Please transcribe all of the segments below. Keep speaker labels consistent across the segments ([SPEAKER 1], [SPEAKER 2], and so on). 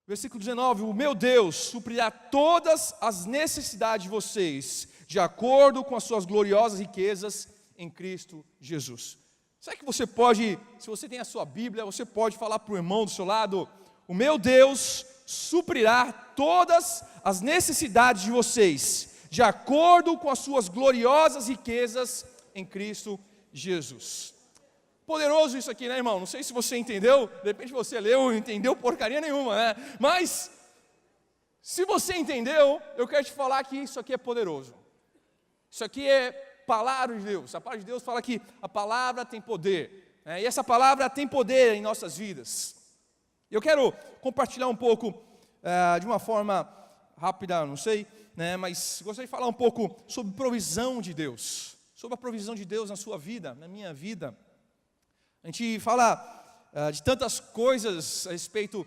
[SPEAKER 1] Versículo 19, o meu Deus suprirá todas as necessidades de vocês, de acordo com as suas gloriosas riquezas em Cristo Jesus. Será que você pode, se você tem a sua Bíblia, você pode falar para o irmão do seu lado, o meu Deus suprirá todas as necessidades de vocês, de acordo com as suas gloriosas riquezas em Cristo Jesus. Poderoso isso aqui, né, irmão? Não sei se você entendeu, de repente você leu e entendeu porcaria nenhuma, né? Mas, se você entendeu, eu quero te falar que isso aqui é poderoso. Isso aqui é palavra de Deus. A palavra de Deus fala que a palavra tem poder, né? E essa palavra tem poder em nossas vidas. Eu quero compartilhar um pouco, de uma forma rápida, não sei, né? Mas gostaria de falar um pouco sobre provisão de Deus. Sobre a provisão de Deus na sua vida, na minha vida. A gente fala de tantas coisas a respeito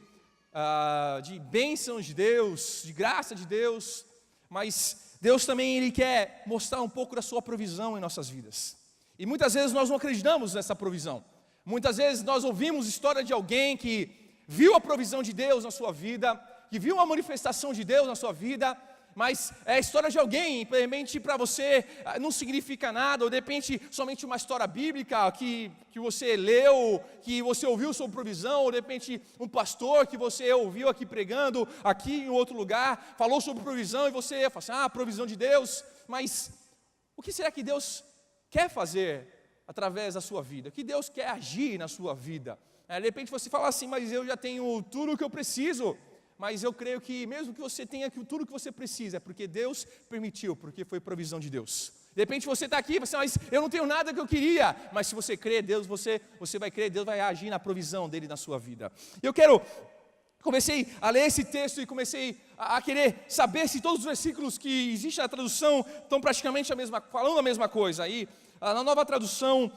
[SPEAKER 1] de bênçãos de Deus, de graça de Deus, mas Deus também Ele quer mostrar um pouco da sua provisão em nossas vidas. E muitas vezes nós não acreditamos nessa provisão. Muitas vezes nós ouvimos história de alguém que viu a provisão de Deus na sua vida, que viu uma manifestação de Deus na sua vida, mas é a história de alguém, realmente para você não significa nada, ou de repente somente uma história bíblica que você leu, que você ouviu sobre provisão, ou de repente um pastor que você ouviu aqui pregando, aqui em outro lugar, falou sobre provisão e você fala assim, provisão de Deus, mas o que será que Deus quer fazer através da sua vida? O que Deus quer agir na sua vida? De repente você fala assim, mas eu já tenho tudo o que eu preciso. Mas eu creio que mesmo que você tenha tudo o que você precisa, é porque Deus permitiu, porque foi provisão de Deus. De repente você está aqui e fala assim, mas eu não tenho nada que eu queria. Mas se você crê em Deus, você vai crer, Deus vai agir na provisão dEle na sua vida. Comecei a ler esse texto e comecei a querer saber se todos os versículos que existem na tradução estão praticamente falando a mesma coisa. Aí, na nova tradução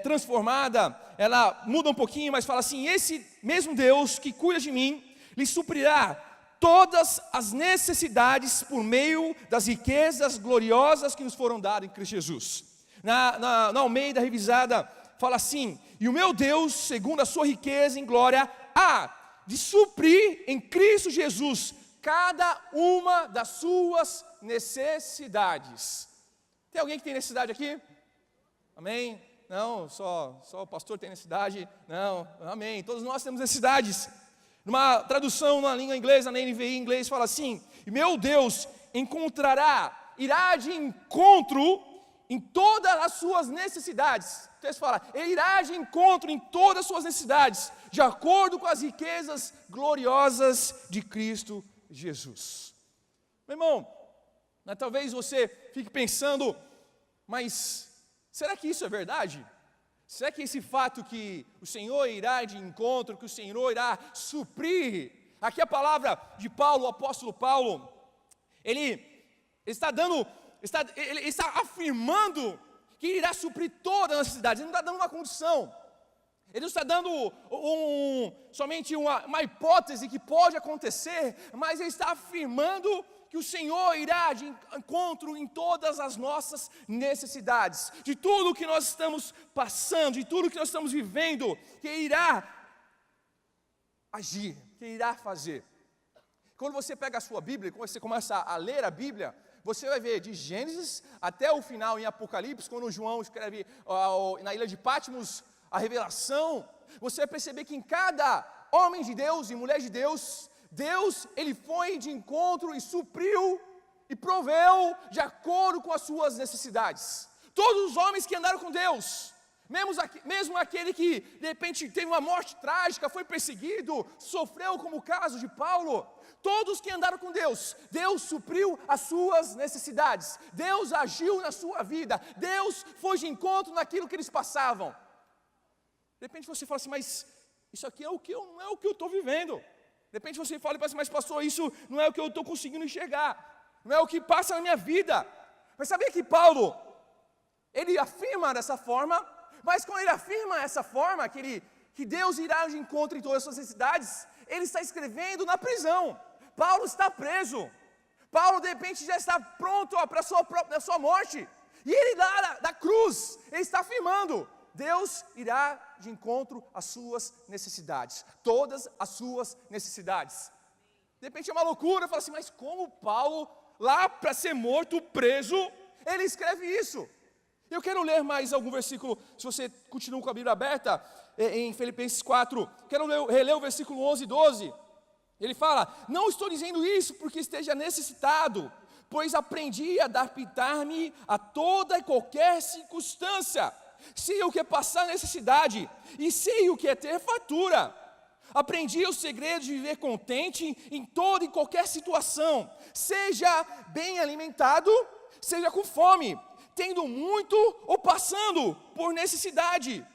[SPEAKER 1] transformada, ela muda um pouquinho, mas fala assim, esse mesmo Deus que cuida de mim, lhe suprirá todas as necessidades por meio das riquezas gloriosas que nos foram dadas em Cristo Jesus. Na Almeida revisada, fala assim, e o meu Deus, segundo a sua riqueza em glória, há de suprir em Cristo Jesus cada uma das suas necessidades. Tem alguém que tem necessidade aqui? Amém? Não, só o pastor tem necessidade? Não, amém, todos nós temos necessidades. Numa tradução na língua inglesa, na NVI em inglês, fala assim, e meu Deus irá de encontro em todas as suas necessidades. O texto fala, Ele irá de encontro em todas as suas necessidades, de acordo com as riquezas gloriosas de Cristo Jesus. Meu irmão, talvez você fique pensando, mas será que isso é verdade? Será que esse fato que o Senhor irá de encontro, que o Senhor irá suprir, aqui a palavra de Paulo, o apóstolo Paulo, ele está afirmando que ele irá suprir todas as necessidades, ele não está dando uma condição, ele não está dando somente uma hipótese que pode acontecer, mas ele está afirmando que o Senhor irá de encontro em todas as nossas necessidades, de tudo que nós estamos passando, de tudo que nós estamos vivendo, que Ele irá agir, que Ele irá fazer. Quando você pega a sua Bíblia, quando você começa a ler a Bíblia, você vai ver de Gênesis até o final em Apocalipse, quando João escreve na ilha de Patmos a revelação, você vai perceber que em cada homem de Deus e mulher de Deus, Ele foi de encontro e supriu e proveu de acordo com as suas necessidades. Todos os homens que andaram com Deus, mesmo aquele que de repente teve uma morte trágica, foi perseguido, sofreu como o caso de Paulo, todos que andaram com Deus supriu as suas necessidades, Deus agiu na sua vida, Deus foi de encontro naquilo que eles passavam. De repente você fala assim, mas isso aqui não é o que eu estou vivendo. De repente você fala, mas pastor, isso não é o que eu estou conseguindo enxergar, não é o que passa na minha vida. Mas sabia que Paulo, ele afirma dessa forma, mas quando ele afirma essa forma, que Deus irá de encontro em todas as suas necessidades, ele está escrevendo na prisão. Paulo está preso, Paulo de repente já está pronto para a sua morte, e ele lá da cruz, ele está afirmando, Deus irá de encontro às suas necessidades, todas as suas necessidades. De repente é uma loucura, fala assim, mas como Paulo, lá para ser morto, preso, ele escreve isso? Eu quero ler mais algum versículo, se você continua com a Bíblia aberta, em Filipenses 4, quero reler o versículo 11 e 12. Ele fala, não estou dizendo isso porque esteja necessitado, pois aprendi a adaptar-me a toda e qualquer circunstância. Sei o que é passar necessidade e sei o que é ter fartura. Aprendi o segredo de viver contente em toda e qualquer situação, seja bem alimentado, seja com fome, tendo muito ou passando por necessidade.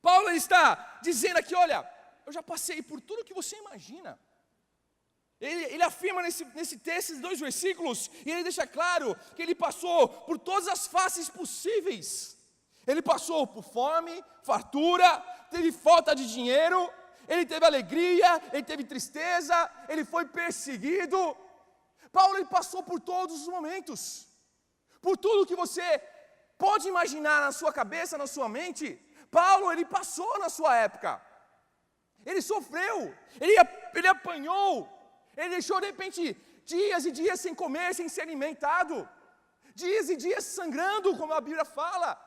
[SPEAKER 1] Paulo está dizendo aqui, olha, eu já passei por tudo que você imagina. Ele afirma nesse texto, esses 2 versículos, e ele deixa claro que ele passou por todas as faces possíveis. Ele passou por fome, fartura, teve falta de dinheiro, ele teve alegria, ele teve tristeza, ele foi perseguido. Paulo ele passou por todos os momentos, por tudo que você pode imaginar na sua cabeça, na sua mente. Paulo ele passou na sua época, ele sofreu, ele apanhou, ele deixou de repente dias e dias sem comer, sem ser alimentado, dias e dias sangrando, como a Bíblia fala,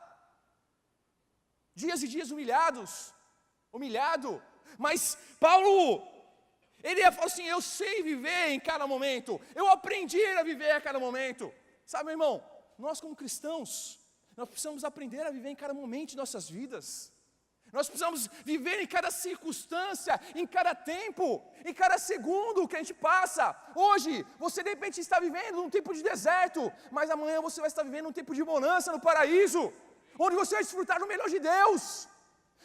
[SPEAKER 1] dias e dias humilhado, mas Paulo, ele falou assim, eu sei viver em cada momento, eu aprendi a viver a cada momento. Sabe, meu irmão, nós como cristãos, nós precisamos aprender a viver em cada momento de nossas vidas. Nós precisamos viver em cada circunstância, em cada tempo, em cada segundo que a gente passa. Hoje, você de repente está vivendo num tempo de deserto, mas amanhã você vai estar vivendo um tempo de bonança no paraíso, onde você vai desfrutar do melhor de Deus.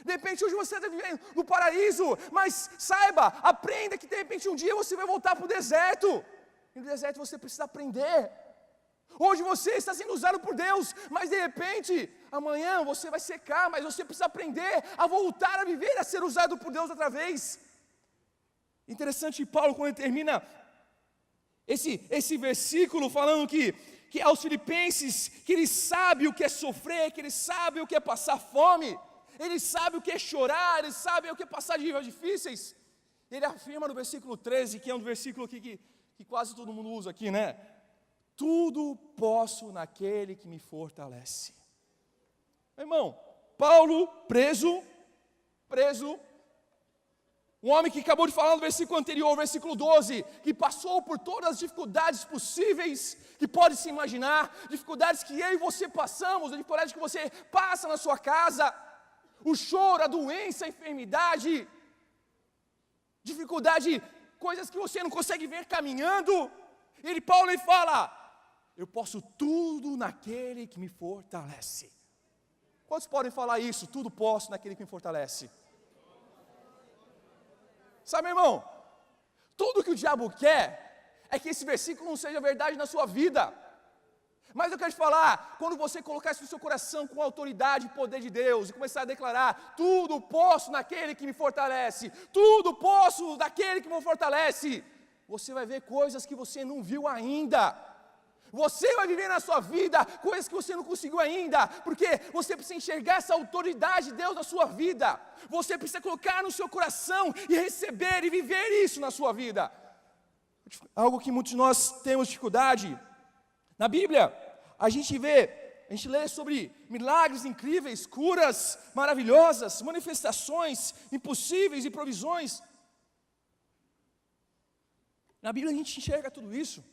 [SPEAKER 1] De repente hoje você está vivendo no paraíso, mas saiba, aprenda que de repente um dia você vai voltar para o deserto. E no deserto você precisa aprender. Hoje você está sendo usado por Deus, mas de repente, amanhã você vai secar, mas você precisa aprender a voltar a viver, a ser usado por Deus outra vez. Interessante Paulo quando ele termina esse versículo falando que aos filipenses, que ele sabe o que é sofrer, que ele sabe o que é passar fome, ele sabe o que é chorar, ele sabe o que é passar dias difíceis. Ele afirma no versículo 13, que é um versículo aqui que quase todo mundo usa aqui, né? Tudo posso naquele que me fortalece. Meu irmão, Paulo preso, um homem que acabou de falar no versículo anterior, versículo 12, que passou por todas as dificuldades possíveis, que pode se imaginar, dificuldades que eu e você passamos, dificuldades que você passa na sua casa, o choro, a doença, a enfermidade, dificuldade, coisas que você não consegue ver caminhando. Paulo fala, eu posso tudo naquele que me fortalece. Quantos podem falar isso? Tudo posso naquele que me fortalece. Sabe, meu irmão, tudo que o diabo quer é que esse versículo não seja verdade na sua vida. Mas eu quero te falar, quando você colocar isso no seu coração com a autoridade e poder de Deus e começar a declarar, tudo posso naquele que me fortalece, tudo posso naquele que me fortalece, você vai ver coisas que você não viu ainda. Você vai viver na sua vida coisas que você não conseguiu ainda, porque você precisa enxergar essa autoridade de Deus na sua vida. Você precisa colocar no seu coração e receber e viver isso na sua vida. Algo que muitos de nós temos dificuldade. Na Bíblia, a gente lê sobre milagres incríveis, curas maravilhosas, manifestações impossíveis e provisões. Na Bíblia a gente enxerga tudo isso.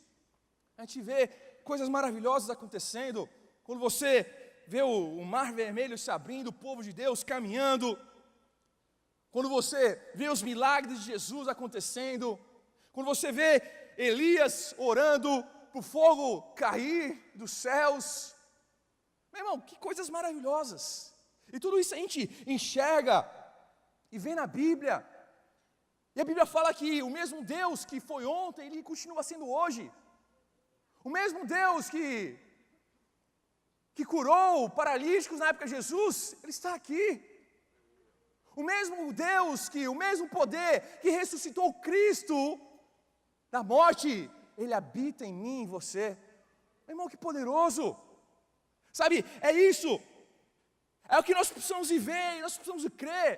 [SPEAKER 1] A gente vê coisas maravilhosas acontecendo. Quando você vê o mar vermelho se abrindo, o povo de Deus caminhando. Quando você vê os milagres de Jesus acontecendo. Quando você vê Elias orando para o fogo cair dos céus. Meu irmão, que coisas maravilhosas. E tudo isso a gente enxerga e vê na Bíblia. E a Bíblia fala que o mesmo Deus que foi ontem, Ele continua sendo hoje. O mesmo Deus que curou paralíticos na época de Jesus, Ele está aqui. O mesmo Deus o mesmo poder que ressuscitou Cristo da morte, Ele habita em mim e em você. Meu irmão, que poderoso. Sabe, é isso. É o que nós precisamos viver, nós precisamos crer.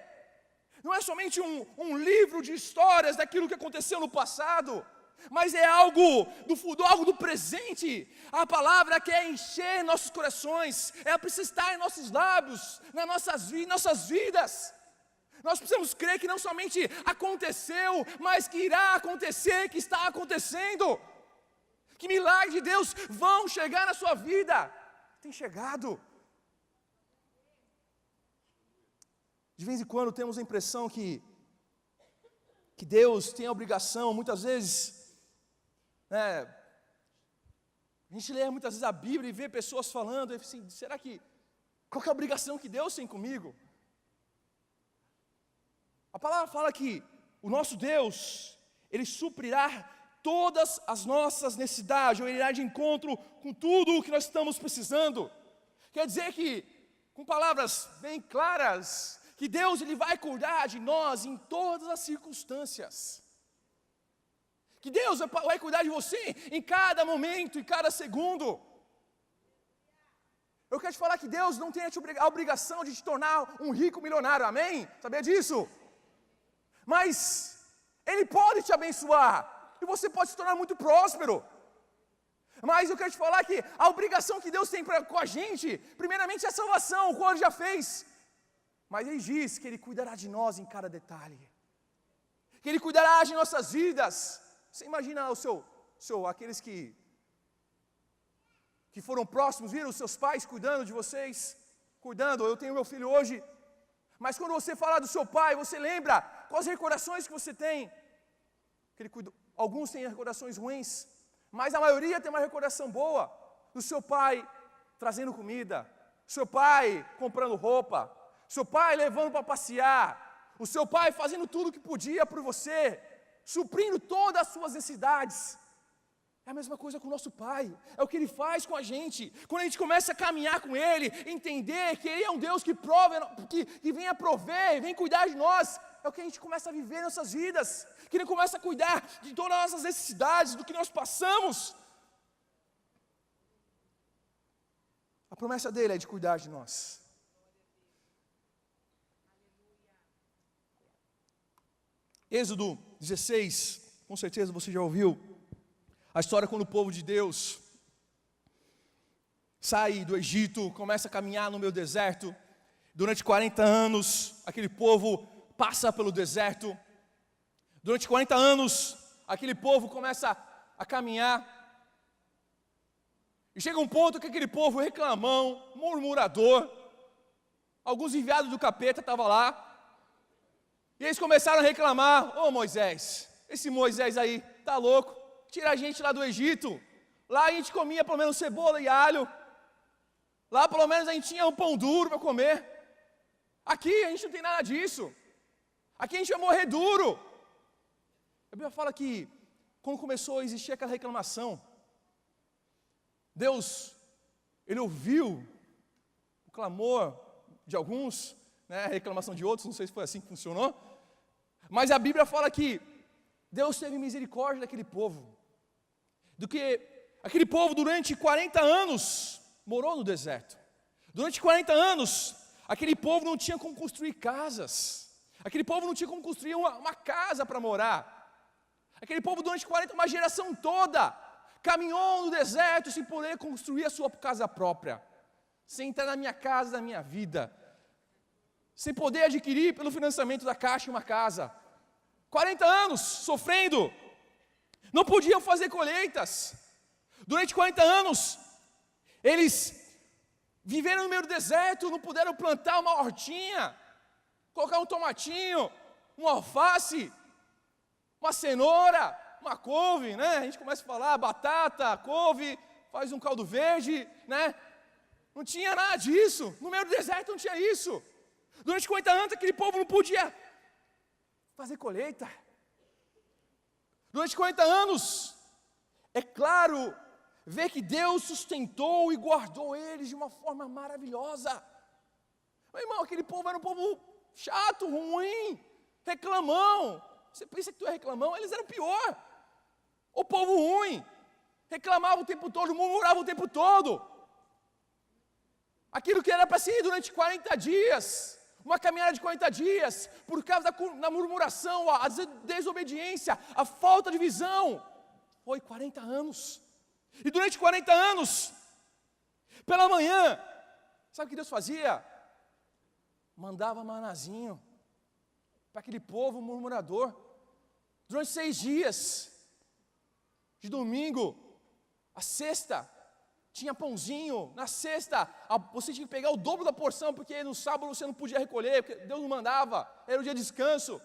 [SPEAKER 1] Não é somente um livro de histórias daquilo que aconteceu no passado, mas é algo do futuro, algo do presente. A palavra quer encher nossos corações, ela precisa estar em nossos lábios, nas nossas vidas. Nós precisamos crer que não somente aconteceu, mas que irá acontecer, que está acontecendo. Que milagres de Deus vão chegar na sua vida. Tem chegado. De vez em quando temos a impressão que Deus tem a obrigação, muitas vezes, a gente lê muitas vezes a Bíblia e vê pessoas falando, assim, qual que é a obrigação que Deus tem comigo? A palavra fala que o nosso Deus, Ele suprirá todas as nossas necessidades, ou Ele irá de encontro com tudo o que nós estamos precisando. Quer dizer que, com palavras bem claras, que Deus Ele vai cuidar de nós em todas as circunstâncias. Que Deus vai cuidar de você em cada momento, em cada segundo. Eu quero te falar que Deus não tem a obrigação de te tornar um rico milionário, amém? Sabia disso? Mas Ele pode te abençoar, e você pode se tornar muito próspero. Mas eu quero te falar que a obrigação que Deus tem com a gente, primeiramente é a salvação, o qual Ele já fez. Mas Ele diz que Ele cuidará de nós em cada detalhe, que Ele cuidará de nossas vidas. Você imagina aqueles que foram próximos, viram os seus pais cuidando de vocês, cuidando. Eu tenho meu filho hoje, mas quando você fala do seu pai, você lembra quais recordações que você tem? Que ele cuidou. Alguns têm recordações ruins, mas a maioria tem uma recordação boa, do seu pai trazendo comida, seu pai comprando roupa, seu pai levando para passear, o seu pai fazendo tudo o que podia por você, suprindo todas as suas necessidades. É a mesma coisa com o nosso Pai, é o que Ele faz com a gente. Quando a gente começa a caminhar com Ele, entender que Ele é um Deus que prove, que vem a prover, vem cuidar de nós, é o que a gente começa a viver em nossas vidas, que Ele começa a cuidar de todas as nossas necessidades, do que nós passamos. A promessa dEle é de cuidar de nós. Êxodo 16, com certeza você já ouviu a história quando o povo de Deus sai do Egito, começa a caminhar no meio do deserto. Durante 40 anos, aquele povo passa pelo deserto. Durante 40 anos, aquele povo começa a caminhar. E chega um ponto que aquele povo reclamão, murmurador, alguns enviados do capeta estavam lá. E eles começaram a reclamar: ô Moisés, esse Moisés aí, tá louco, tira a gente lá do Egito, lá a gente comia pelo menos cebola e alho, lá pelo menos a gente tinha um pão duro para comer, aqui a gente não tem nada disso, aqui a gente vai morrer duro. A Bíblia fala que quando começou a existir aquela reclamação, Deus, Ele ouviu o clamor de alguns, a reclamação de outros, não sei se foi assim que funcionou, mas a Bíblia fala que Deus teve misericórdia daquele povo, do que aquele povo durante 40 anos morou no deserto. Durante 40 anos, aquele povo não tinha como construir casas, aquele povo não tinha como construir uma casa para morar. Aquele povo durante 40, uma geração toda, caminhou no deserto sem poder construir a sua casa própria, sem entrar na minha casa, na minha vida, sem poder adquirir pelo financiamento da Caixa uma casa. 40 anos sofrendo, não podiam fazer colheitas. Durante 40 anos, eles viveram no meio do deserto, não puderam plantar uma hortinha, colocar um tomatinho, uma alface, uma cenoura, uma couve, A gente começa a falar batata, couve, faz um caldo verde, Não tinha nada disso, no meio do deserto não tinha isso. Durante 40 anos aquele povo não podia fazer colheita. Durante 40 anos, é claro, ver que Deus sustentou e guardou eles de uma forma maravilhosa. Meu irmão, aquele povo era um povo chato, ruim, reclamão. Você pensa que tu é reclamão? Eles eram pior. O povo ruim, reclamava o tempo todo, murmurava o tempo todo. Aquilo que era para ser durante 40 dias, uma caminhada de 40 dias, por causa da murmuração, a desobediência, a falta de visão, foi 40 anos. E durante 40 anos, pela manhã, sabe o que Deus fazia? Mandava manazinho para aquele povo murmurador. Durante 6 dias, de domingo a sexta, tinha pãozinho. Na sexta, você tinha que pegar o dobro da porção, porque no sábado você não podia recolher, porque Deus não mandava, era o dia de descanso.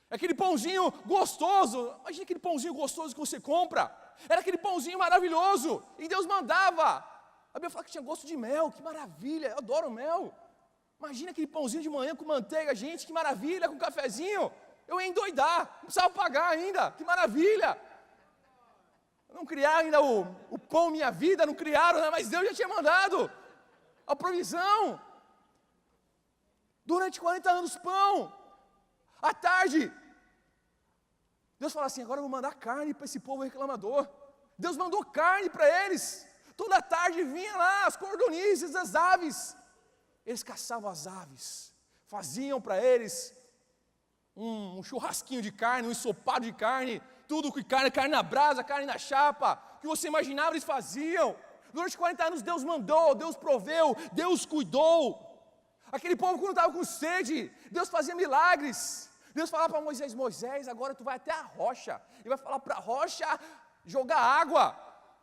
[SPEAKER 1] Aquele pãozinho gostoso, imagina aquele pãozinho gostoso que você compra, era aquele pãozinho maravilhoso, e Deus mandava. A Bíblia fala que tinha gosto de mel, que maravilha, eu adoro mel. Imagina aquele pãozinho de manhã com manteiga, gente, que maravilha, com cafezinho, eu ia endoidar, não precisava pagar ainda, que maravilha. Não criaram ainda o pão minha vida, não criaram, né? Mas Deus já tinha mandado a provisão. Durante 40 anos, pão. À tarde, Deus fala assim, agora eu vou mandar carne para esse povo reclamador. Deus mandou carne para eles. Toda tarde vinha lá as cordonizes, as aves. Eles caçavam as aves, faziam para eles um churrasquinho de carne, um ensopado de carne, tudo com carne na brasa, carne na chapa, o que você imaginava eles faziam. Durante 40 anos Deus mandou, Deus proveu, Deus cuidou. Aquele povo quando estava com sede, Deus fazia milagres. Deus falava para Moisés, Moisés, agora tu vai até a rocha, e vai falar para a rocha jogar água.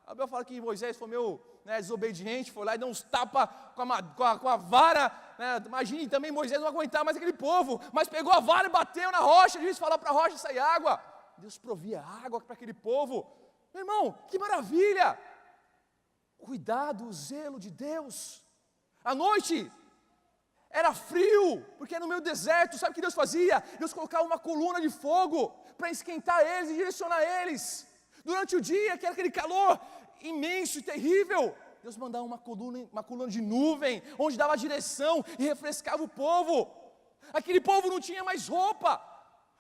[SPEAKER 1] A Bíblia fala que Moisés foi meio desobediente, foi lá e deu uns tapas com a vara, né? Imagine também, Moisés não aguentava mais aquele povo, mas pegou a vara e bateu na rocha, disse falar para a rocha sair água. Deus provia água para aquele povo. Meu irmão, que maravilha! Cuidado, o zelo de Deus. À noite, era frio, porque no meio do deserto, sabe o que Deus fazia? Deus colocava uma coluna de fogo para esquentar eles e direcionar eles. Durante o dia, que era aquele calor imenso e terrível, Deus mandava uma coluna de nuvem, onde dava direção e refrescava o povo. Aquele povo não tinha mais roupa,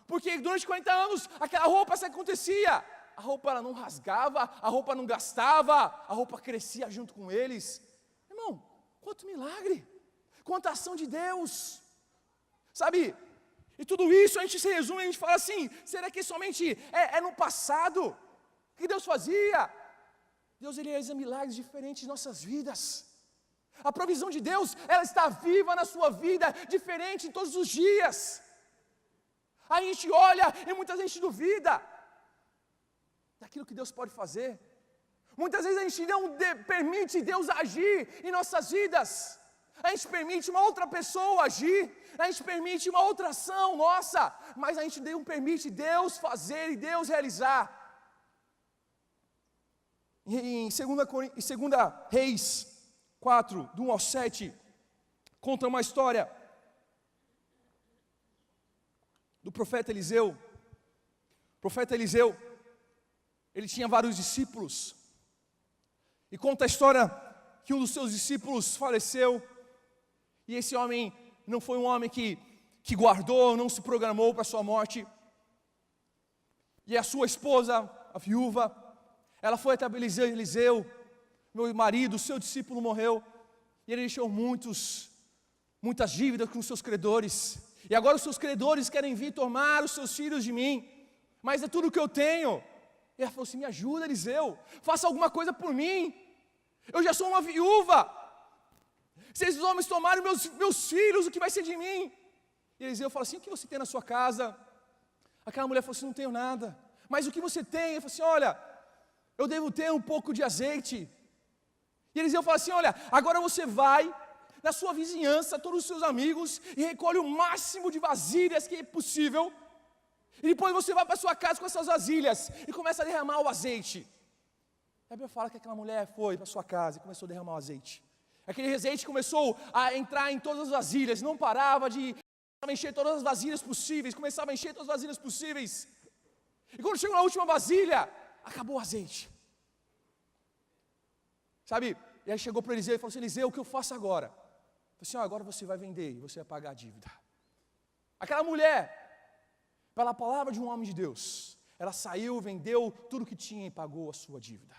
[SPEAKER 1] porque durante 40 anos, aquela roupa se acontecia. A roupa ela não rasgava, a roupa não gastava, a roupa crescia junto com eles. Irmão, quanto milagre, quanta ação de Deus, sabe? E tudo isso a gente se resume, a gente fala assim, será que somente é no passado? O que Deus fazia? Deus ele realiza milagres diferentes em nossas vidas. A provisão de Deus, ela está viva na sua vida, diferente em todos os dias. A gente olha e muitas vezes a gente duvida daquilo que Deus pode fazer. Muitas vezes a gente não permite Deus agir em nossas vidas. A gente permite uma outra pessoa agir, a gente permite uma outra ação nossa, mas a gente não permite Deus fazer e Deus realizar. Em 2 Reis 4, do 1 ao 7, conta uma história do profeta Eliseu. O profeta Eliseu, ele tinha vários discípulos, e conta a história que um dos seus discípulos faleceu, e esse homem não foi um homem que guardou, não se programou para a sua morte, e a sua esposa, a viúva, ela foi até Eliseu, meu marido, seu discípulo morreu, e ele deixou muitas dívidas com os seus credores, e agora os seus credores querem vir tomar os seus filhos de mim, mas é tudo que eu tenho. E ela falou assim, me ajuda Eliseu, faça alguma coisa por mim, eu já sou uma viúva, se esses homens tomarem meus filhos, o que vai ser de mim? E Eliseu fala assim, o que você tem na sua casa? Aquela mulher falou assim, não tenho nada, mas o que você tem? Ele falou assim, olha, eu devo ter um pouco de azeite. E Eliseu fala assim, olha, agora você vai na sua vizinhança, todos os seus amigos, e recolhe o máximo de vasilhas que é possível, e depois você vai para sua casa com essas vasilhas, e começa a derramar o azeite. A Bíblia fala que aquela mulher foi para sua casa e começou a derramar o azeite. Aquele azeite começou a entrar em todas as vasilhas, não parava de encher todas as vasilhas possíveis, começava a encher todas as vasilhas possíveis, e quando chegou na última vasilha, acabou o azeite, sabe? E aí chegou para Eliseu e falou assim, Eliseu, o que eu faço agora? Ele falou assim, agora você vai vender e você vai pagar a dívida. Aquela mulher, pela palavra de um homem de Deus, ela saiu, vendeu tudo que tinha e pagou a sua dívida.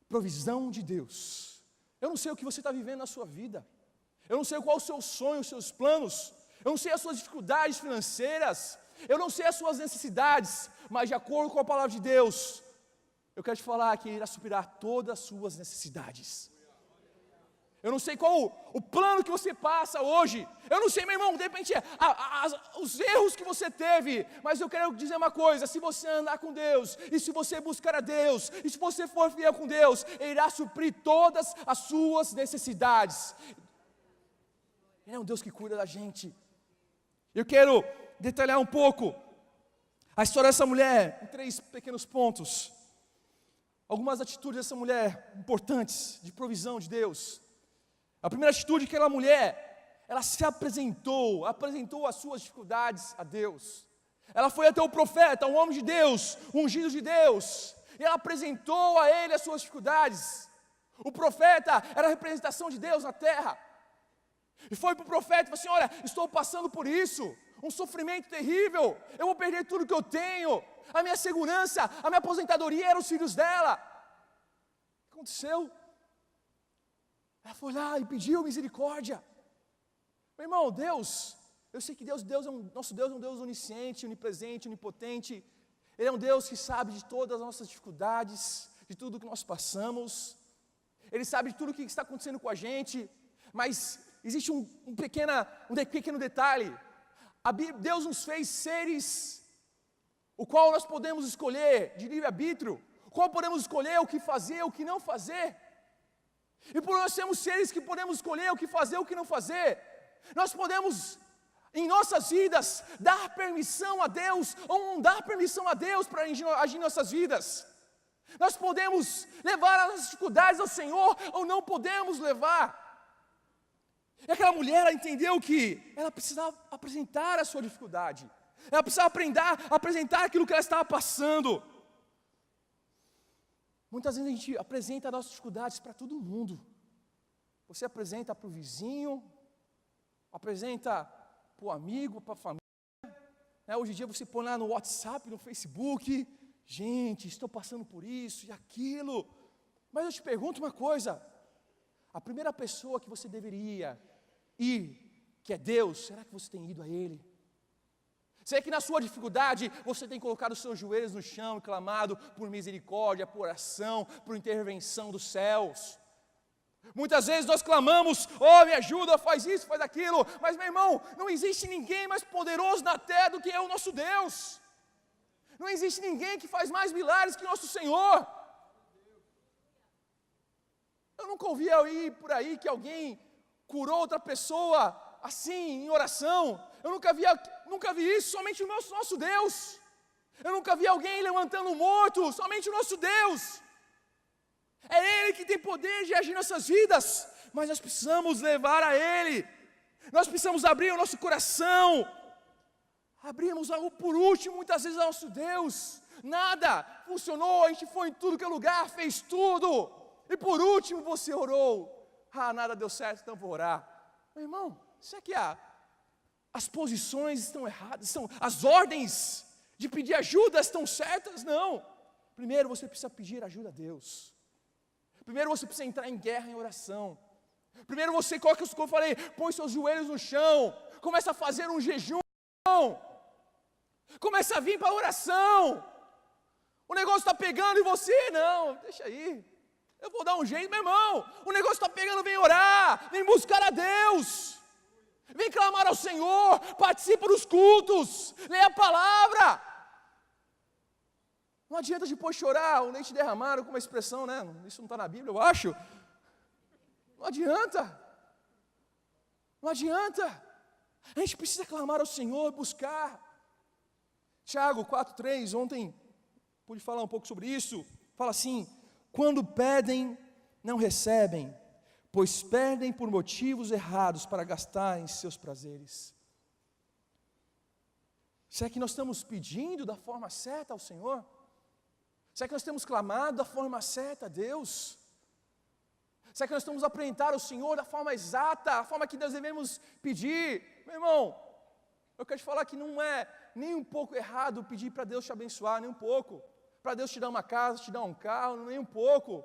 [SPEAKER 1] Provisão de Deus Eu não sei o que você está vivendo na sua vida. Eu não sei qual é o seu sonho, os seus planos. Eu não sei as suas dificuldades financeiras. Eu não sei as suas necessidades. Mas de acordo com a palavra de Deus, eu quero te falar que Ele irá superar todas as suas necessidades. Eu não sei qual o plano que você passa hoje. Eu não sei, meu irmão, de repente, os erros que você teve. Mas eu quero dizer uma coisa: se você andar com Deus, e se você buscar a Deus, e se você for fiel com Deus, Ele irá suprir todas as suas necessidades. Ele é um Deus que cuida da gente. Eu quero detalhar um pouco a história dessa mulher em 3 pequenos pontos. Algumas atitudes dessa mulher importantes, de provisão de Deus. A primeira atitude que aquela mulher, ela se apresentou as suas dificuldades a Deus. Ela foi até o profeta, um homem de Deus, um ungido de Deus, e ela apresentou a ele as suas dificuldades. O profeta era a representação de Deus na terra. E foi para o profeta e falou assim: olha, estou passando por isso, um sofrimento terrível, eu vou perder tudo que eu tenho, a minha segurança, a minha aposentadoria eram os filhos dela. O que aconteceu? Ela foi lá e pediu misericórdia. Meu irmão, Deus, eu sei que nosso Deus é um Deus onisciente, onipresente, onipotente. Ele é um Deus que sabe de todas as nossas dificuldades, de tudo que nós passamos. Ele sabe de tudo o que está acontecendo com a gente. Mas existe um pequeno detalhe. Deus nos fez seres, o qual nós podemos escolher de livre-arbítrio, o qual podemos escolher o que fazer, o que não fazer. E por nós sermos seres que podemos escolher o que fazer, o que não fazer, nós podemos, em nossas vidas, dar permissão a Deus, ou não dar permissão a Deus para agir em nossas vidas. Nós podemos levar as nossas dificuldades ao Senhor, ou não podemos levar. E aquela mulher, ela entendeu que ela precisava apresentar a sua dificuldade. Ela precisava apresentar aquilo que ela estava passando. Muitas vezes a gente apresenta as nossas dificuldades para todo mundo. Você apresenta para o vizinho, apresenta para o amigo, para a família. Hoje em dia você põe lá no WhatsApp, no Facebook: gente, estou passando por isso e aquilo. Mas eu te pergunto uma coisa: a primeira pessoa que você deveria ir, que é Deus, será que você tem ido a Ele? Será que na sua dificuldade você tem colocado os seus joelhos no chão e clamado por misericórdia, por oração, por intervenção dos céus? Muitas vezes nós clamamos: oh, me ajuda, faz isso, faz aquilo. Mas, meu irmão, não existe ninguém mais poderoso na terra do que é o nosso Deus. Não existe ninguém que faz mais milagres que o nosso Senhor. Eu nunca ouvi por aí que alguém curou outra pessoa assim, em oração. Eu nunca vi isso, somente o nosso Deus. Eu nunca vi alguém levantando um morto, somente o nosso Deus. É Ele que tem poder de agir em nossas vidas, mas nós precisamos levar a Ele. Nós precisamos abrir o nosso coração. Abrimos algo por último, muitas vezes, ao nosso Deus. Nada funcionou, a gente foi em tudo que é lugar, fez tudo. E por último você orou. Nada deu certo, então vou orar. Meu irmão, será que as posições estão erradas? As ordens de pedir ajuda estão certas? Não. Primeiro você precisa pedir ajuda a Deus. Primeiro você precisa entrar em guerra, em oração. Primeiro você coloca, como eu falei, põe seus joelhos no chão. Começa a fazer um jejum. Começa a vir para a oração. O negócio está pegando em você? Não, deixa aí. Eu vou dar um jeito, meu irmão. O negócio está pegando, vem orar. Vem buscar a Deus. Vem clamar ao Senhor. Participa dos cultos. Leia a palavra. Não adianta depois chorar o leite derramado, com uma expressão, né? Isso não está na Bíblia, eu acho. Não adianta. Não adianta. A gente precisa clamar ao Senhor, buscar. Tiago 4,3, ontem pude falar um pouco sobre isso. Fala assim: quando pedem, não recebem, pois pedem por motivos errados para gastar em seus prazeres. Será que nós estamos pedindo da forma certa ao Senhor? Será que nós temos clamado da forma certa a Deus? Será que nós estamos apresentando ao Senhor da forma exata, a forma que nós devemos pedir? Meu irmão, eu quero te falar que não é nem um pouco errado pedir para Deus te abençoar, nem um pouco. Para Deus te dar uma casa, te dar um carro, nem um pouco.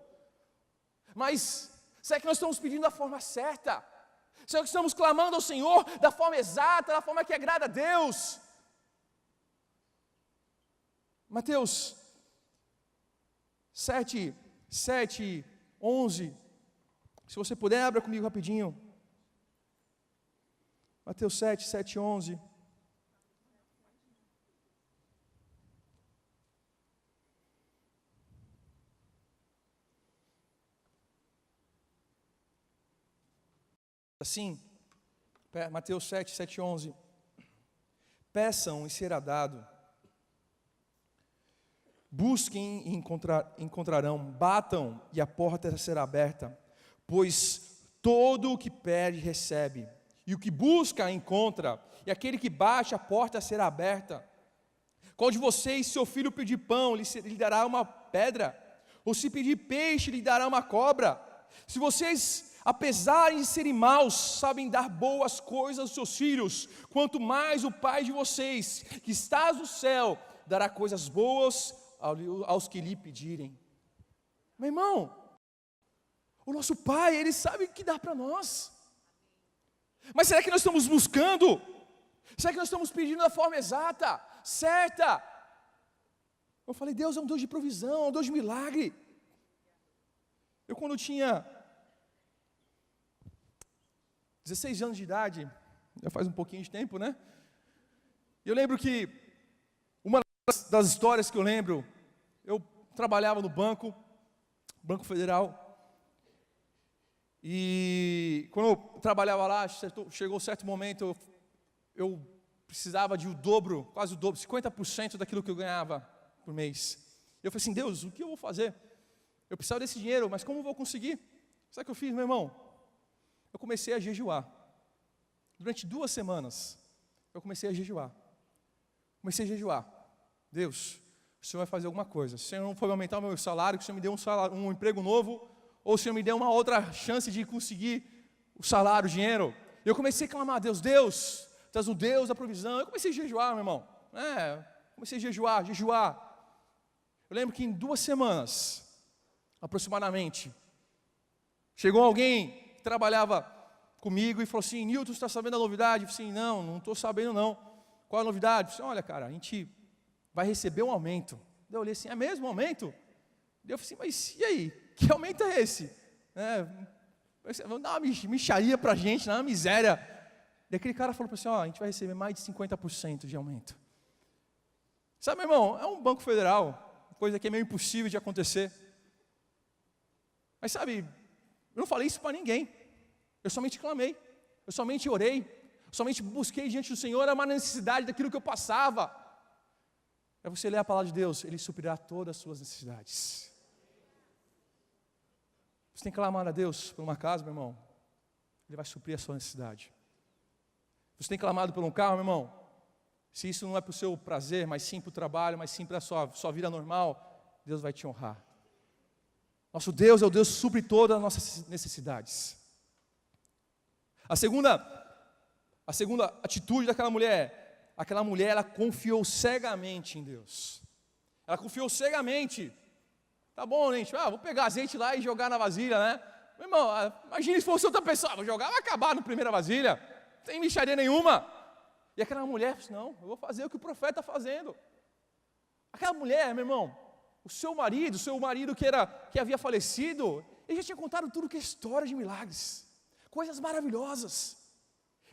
[SPEAKER 1] Mas Será que nós estamos pedindo da forma certa? Será que estamos clamando ao Senhor da forma exata, da forma que agrada a Deus? Mateus 7, 11. Se você puder, abra comigo rapidinho. Mateus 7, 11. Assim, Mateus 7, 11. Peçam e será dado. Busquem e encontrarão. Batam e a porta será aberta. Pois todo o que pede recebe. E o que busca encontra. E aquele que bate a porta será aberta. Qual de vocês, se seu filho pedir pão, lhe dará uma pedra? Ou se pedir peixe, lhe dará uma cobra? Se vocês, apesar de serem maus, sabem dar boas coisas aos seus filhos, quanto mais o Pai de vocês, que está no céu, dará coisas boas aos que lhe pedirem. Meu irmão, o nosso Pai, Ele sabe o que dá para nós. Mas será que nós estamos buscando? Será que nós estamos pedindo da forma exata, certa? Eu falei, Deus é um Deus de provisão, é um Deus de milagre. Eu quando tinha 16 anos de idade, já faz um pouquinho de tempo, né? Eu lembro que uma das histórias que eu lembro, eu trabalhava no Banco Federal, e quando eu trabalhava lá, chegou um certo momento, eu precisava de o dobro, quase o dobro, 50% daquilo que eu ganhava por mês. Eu falei assim, Deus, o que eu vou fazer? Eu precisava desse dinheiro, mas como eu vou conseguir? Sabe o que eu fiz, meu irmão? Eu comecei a jejuar. Durante 2 semanas, eu comecei a jejuar. Deus, o Senhor vai fazer alguma coisa. Se o Senhor não for aumentar o meu salário, que o Senhor me dê um emprego novo, ou o Senhor me dê uma outra chance de conseguir o salário, o dinheiro. Eu comecei a clamar a Deus, Deus, tu és o Deus da provisão. Eu comecei a jejuar, meu irmão. Comecei a jejuar. Eu lembro que em 2 semanas, aproximadamente, chegou alguém que trabalhava comigo e falou assim, Nilton, você está sabendo a novidade? Eu falei assim, não estou sabendo não. Qual a novidade? Eu falei assim, olha cara, a gente vai receber um aumento. Eu olhei assim, é mesmo um aumento? Eu falei assim, mas e aí? Que aumento é esse? Vamos dar uma mixaria para a gente, uma miséria. E aquele cara falou para assim, a gente vai receber mais de 50% de aumento. Sabe, meu irmão, é um banco federal, coisa que é meio impossível de acontecer. Mas sabe, eu não falei isso para ninguém. Eu somente clamei, eu somente orei, eu somente busquei diante do Senhor uma necessidade daquilo que eu passava. É você ler a palavra de Deus, Ele suprirá todas as suas necessidades. Você tem que clamar a Deus por uma casa, meu irmão, Ele vai suprir a sua necessidade. Você tem clamado por um carro, meu irmão, se isso não é para o seu prazer, mas sim para o trabalho, mas sim para a sua vida normal, Deus vai te honrar. Nosso Deus é o Deus que supre todas as nossas necessidades. A segunda atitude daquela mulher, ela confiou cegamente em Deus. Ela confiou cegamente. Tá bom, gente, vou pegar azeite lá e jogar na vasilha, né? Meu irmão, imagine se fosse outra pessoa, vou jogar, vai acabar na primeira vasilha, não tem mixaria nenhuma. E aquela mulher disse, não, eu vou fazer o que o profeta está fazendo. Aquela mulher, meu irmão, o seu marido que havia falecido, ele já tinha contado tudo que é história de milagres, coisas maravilhosas.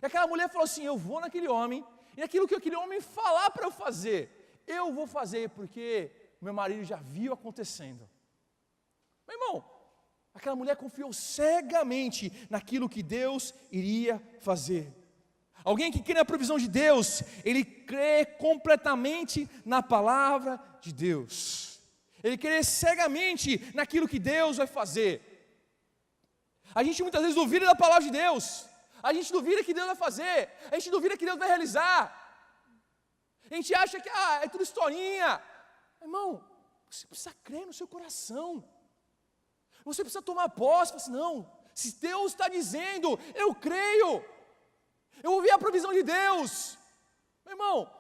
[SPEAKER 1] E aquela mulher falou assim, eu vou naquele homem, e aquilo que aquele homem falar para eu fazer, eu vou fazer, porque meu marido já viu acontecendo. Meu irmão, aquela mulher confiou cegamente naquilo que Deus iria fazer. Alguém que crê na provisão de Deus, ele crê completamente na palavra de Deus. Ele crê cegamente naquilo que Deus vai fazer. A gente muitas vezes duvida da palavra de Deus. A gente duvida que Deus vai fazer. A gente duvida que Deus vai realizar. A gente acha que é tudo historinha. Irmão, você precisa crer no seu coração. Você precisa tomar posse. Assim, não, se Deus está dizendo, eu creio. Eu ouvi a provisão de Deus. Meu irmão,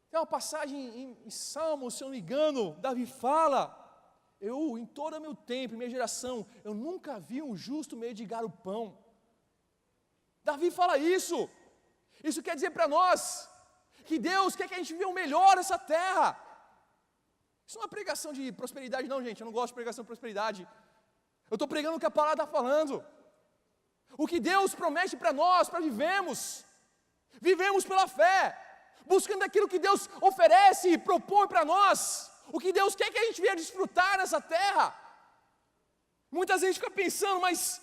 [SPEAKER 1] tem uma passagem em Salmos, se eu não me engano, Davi fala em todo o meu tempo, em minha geração, eu nunca vi um justo mendigar o pão. Davi fala isso. Isso quer dizer para nós que Deus quer que a gente viva o melhor nessa terra. Isso não é uma pregação de prosperidade não, gente. Eu não gosto de pregação de prosperidade. Eu estou pregando o que a palavra está falando. O que Deus promete para nós, para vivermos. Vivemos pela fé, buscando aquilo que Deus oferece e propõe para nós. O que Deus quer que a gente venha desfrutar nessa terra. Muitas vezes fica pensando, mas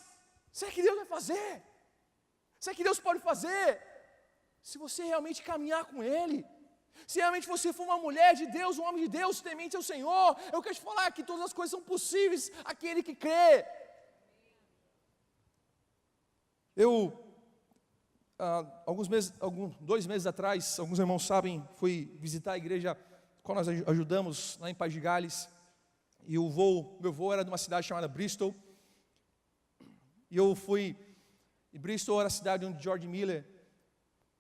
[SPEAKER 1] será que Deus vai fazer? Será que Deus pode fazer? Se você realmente caminhar com Ele, se realmente você for uma mulher de Deus, um homem de Deus, temente ao Senhor, eu quero te falar que todas as coisas são possíveis àquele que crê. Dois meses atrás, alguns irmãos sabem, fui visitar a igreja qual nós ajudamos lá em País de Gales, e meu voo era de uma cidade chamada Bristol, e eu fui, e Bristol era a cidade onde George Miller,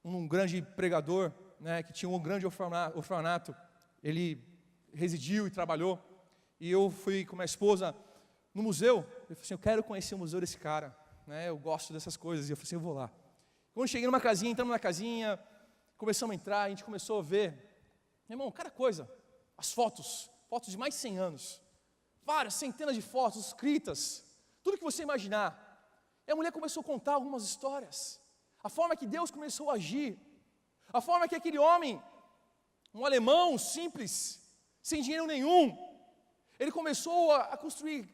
[SPEAKER 1] um grande pregador, né, que tinha um grande orfanato, ele residiu e trabalhou, e eu fui com minha esposa no museu, eu falei assim, eu quero conhecer o museu desse cara, né, eu gosto dessas coisas, e eu falei assim, eu vou lá. Quando cheguei numa casinha, entramos na casinha, começamos a entrar, a gente começou a ver, meu irmão, cada coisa, as fotos de mais de 100 anos, várias, centenas de fotos escritas, tudo que você imaginar. E a mulher começou a contar algumas histórias, a forma que Deus começou a agir, a forma que aquele homem, um alemão simples, sem dinheiro nenhum, ele começou a construir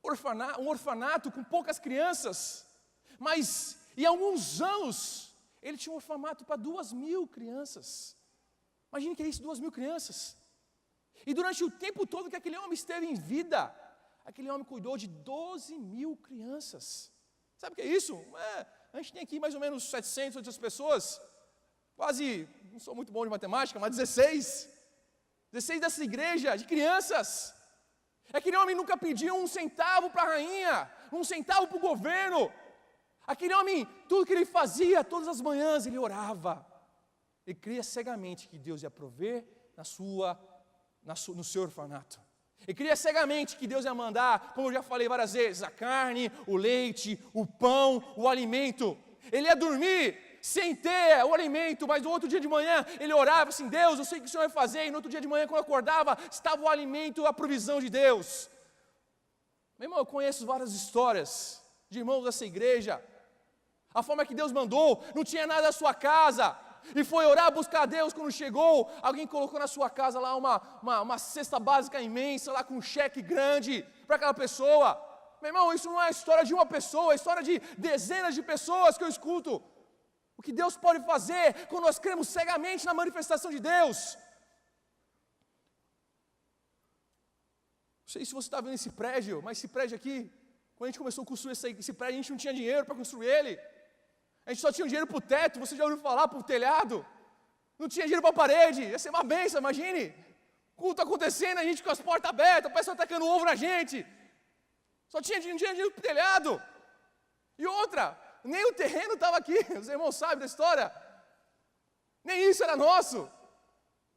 [SPEAKER 1] um orfanato com poucas crianças, mas em alguns anos, ele tinha um orfanato para 2.000 crianças. Imagine que é isso, 2.000 crianças. E durante o tempo todo que aquele homem esteve em vida, aquele homem cuidou de 12.000 crianças. Sabe o que é isso? A gente tem aqui mais ou menos 700, 800 pessoas, quase, não sou muito bom de matemática, mas 16 dessa igreja, de crianças. Aquele homem nunca pediu um centavo para a rainha, um centavo para o governo. Aquele homem, tudo que ele fazia, todas as manhãs, ele orava. Ele cria cegamente que Deus ia prover no seu orfanato. Ele cria cegamente que Deus ia mandar, como eu já falei várias vezes, a carne, o leite, o pão, o alimento. Ele ia dormir sem ter o alimento, mas no outro dia de manhã, ele orava assim, Deus, eu sei o que o Senhor vai fazer. E no outro dia de manhã, quando eu acordava, estava o alimento, a provisão de Deus. Meu irmão, eu conheço várias histórias de irmãos dessa igreja. A forma que Deus mandou, não tinha nada na sua casa, e foi orar, buscar a Deus. Quando chegou, alguém colocou na sua casa lá uma cesta básica imensa, lá com um cheque grande para aquela pessoa. Meu irmão, isso não é a história de uma pessoa, é a história de dezenas de pessoas que eu escuto. O que Deus pode fazer quando nós cremos cegamente na manifestação de Deus. Não sei se você está vendo esse prédio, mas esse prédio aqui, quando a gente começou a construir esse prédio, a gente não tinha dinheiro para construir ele. A gente só tinha dinheiro para o teto, você já ouviu falar, para o telhado. Não tinha dinheiro para a parede, ia ser uma bênção, imagine. Culto acontecendo, a gente com as portas abertas, o pessoal tacando ovo na gente. Só tinha dinheiro para o telhado. E outra, nem o terreno estava aqui, os irmãos sabem da história. Nem isso era nosso.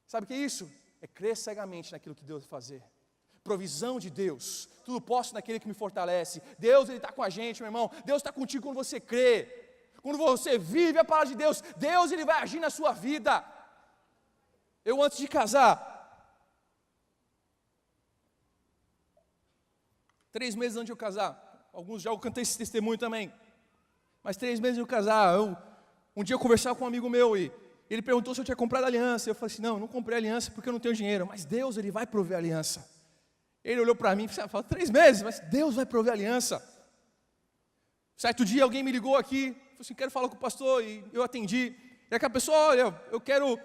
[SPEAKER 1] Sabe o que é isso? É crer cegamente naquilo que Deus vai fazer. Provisão de Deus, tudo posso naquele que me fortalece. Deus, Ele está com a gente, meu irmão. Deus está contigo quando você crê. Quando você vive a palavra de Deus, Deus Ele vai agir na sua vida. Eu antes de casar, 3 meses antes de eu casar, alguns já eu cantei esse testemunho também, mas 3 meses antes de eu casar, um dia eu conversava com um amigo meu e ele perguntou se eu tinha comprado aliança. Eu falei assim, não comprei aliança porque eu não tenho dinheiro, mas Deus Ele vai prover aliança. Ele olhou para mim e falou, 3 meses, mas Deus vai prover aliança. Certo dia alguém me ligou aqui, falou assim, quero falar com o pastor, e eu atendi. E aquela pessoa, olha, eu quero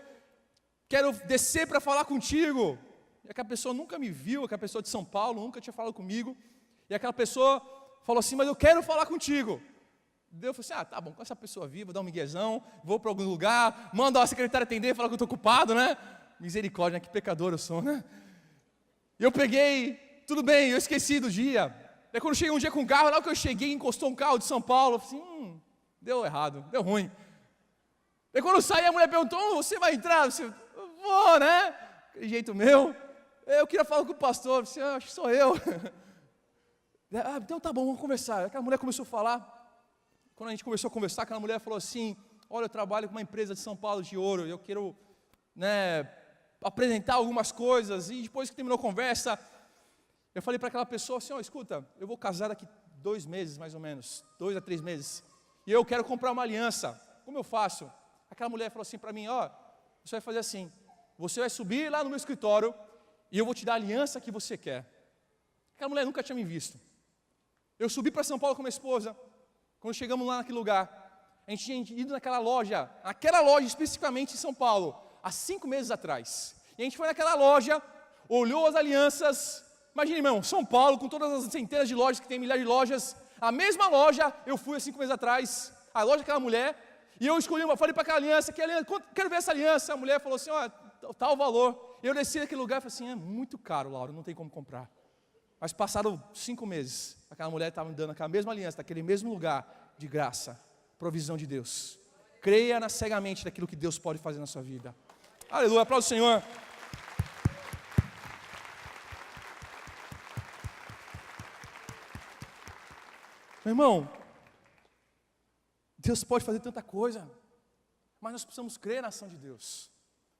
[SPEAKER 1] descer para falar contigo. E aquela pessoa nunca me viu, aquela pessoa de São Paulo, nunca tinha falado comigo. E aquela pessoa falou assim, mas eu quero falar contigo. Eu falei assim, tá bom, com essa pessoa viva, vou dar um miguezão, vou para algum lugar, manda a secretária atender, falar que eu estou ocupado, né? Misericórdia, né? Que pecador eu sou, né? E eu peguei, tudo bem, eu esqueci do dia. Daí quando eu cheguei um dia com o carro, lá que eu cheguei, encostou um carro de São Paulo, eu falei assim, deu errado, deu ruim. Daí quando eu saí, a mulher perguntou, você vai entrar? Eu vou, né? Aquele jeito meu. eu queria falar com o pastor. Disse, acho que sou eu. Então tá bom, vamos conversar. Aquela mulher começou a falar. Quando a gente começou a conversar, aquela mulher falou assim, olha, eu trabalho com uma empresa de São Paulo de ouro, eu quero, apresentar algumas coisas. E depois que terminou a conversa, eu falei para aquela pessoa assim, escuta, eu vou casar daqui 2 meses, mais ou menos, 2 a 3 meses, e eu quero comprar uma aliança, como eu faço? Aquela mulher falou assim para mim, você vai fazer assim, você vai subir lá no meu escritório, e eu vou te dar a aliança que você quer. Aquela mulher nunca tinha me visto. Eu subi para São Paulo com minha esposa, quando chegamos lá naquele lugar, a gente tinha ido naquela loja especificamente em São Paulo, há 5 meses atrás, e a gente foi naquela loja, olhou as alianças. Imagina, irmão, São Paulo, com todas as centenas de lojas, que tem milhares de lojas, a mesma loja, eu fui há 5 meses atrás, a loja daquela mulher, e eu escolhi falei para aquela aliança, quero ver essa aliança. A mulher falou assim, tal valor. Eu desci naquele lugar e falei assim, é muito caro, Laura, não tem como comprar. Mas passaram 5 meses, aquela mulher estava me dando aquela mesma aliança, daquele mesmo lugar, de graça, provisão de Deus. Creia cegamente naquilo que Deus pode fazer na sua vida. Aleluia, aplauda o Senhor. Meu irmão, Deus pode fazer tanta coisa, mas nós precisamos crer na ação de Deus.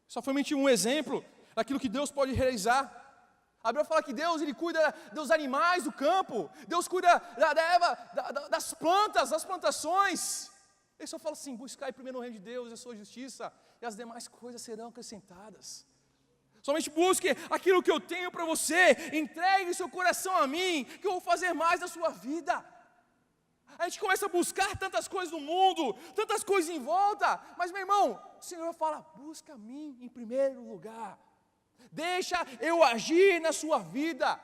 [SPEAKER 1] Só foi somente um exemplo daquilo que Deus pode realizar. A Bíblia fala que Deus, Ele cuida dos animais do campo, Deus cuida da erva, das plantas, das plantações. Ele só fala assim, buscai primeiro o reino de Deus e a sua justiça, e as demais coisas serão acrescentadas. Somente busque aquilo que eu tenho para você, entregue seu coração a mim, que eu vou fazer mais da sua vida. A gente começa a buscar tantas coisas no mundo, tantas coisas em volta, mas meu irmão, o Senhor fala, busca a mim em primeiro lugar, deixa eu agir na sua vida.